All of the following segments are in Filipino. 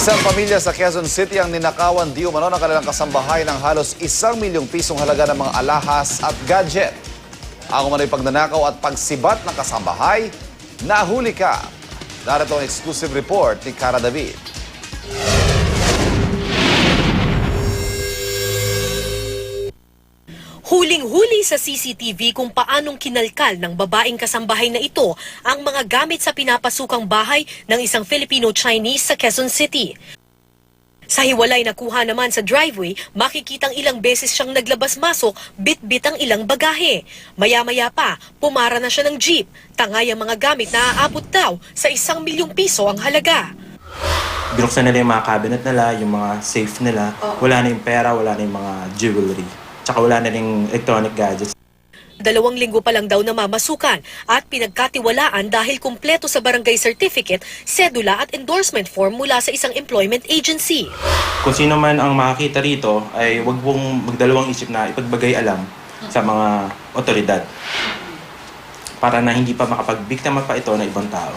Isang pamilya sa Quezon City ang ninakawan di umano ng kanilang kasambahay ng halos 1 milyong pisong halaga ng mga alahas at gadget. Ang umano'y pagnanakaw at pagsibat ng kasambahay, nahuli ka. Narito ang exclusive report ni Cara David. Huling-huli sa CCTV kung paanong kinalkal ng babaeng kasambahay na ito ang mga gamit sa pinapasukang bahay ng isang Filipino-Chinese sa Quezon City. Sa hiwalay na kuha naman sa driveway, makikitang ilang beses siyang naglabas-masok, bit-bit ang ilang bagahe. Maya-maya pa, pumara na siya ng jeep. Tangay ang mga gamit na aabot daw sa 1 milyong piso ang halaga. Binuksan nila yung mga cabinet nila, yung mga safe nila. Wala na yung pera, wala na yung mga jewelry. Tsaka wala na rin electronic gadgets. 2 linggo pa lang daw na mamasukan at pinagkatiwalaan dahil kumpleto sa barangay certificate, sedula at endorsement form mula sa isang employment agency. Kung sino man ang makakita rito ay wag pong magdalawang isip na ipagbagay alam sa mga otoridad para na hindi pa makapagbiktima pa ito ng ibang tao.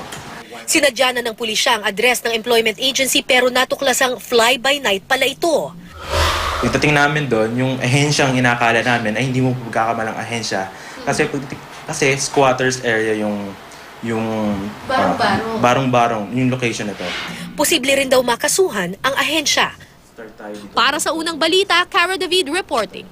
Sinadya na ng pulisya ang address ng employment agency pero natuklasang fly-by-night pala ito. Pagdating namin doon, yung ahensyang inakala namin ay hindi mo pagkakamalang ahensya. Kasi squatters area yung barong-barong, yung location nito. Posible rin daw makasuhan ang ahensya. Start tayo dito. Para sa unang balita, Cara David reporting.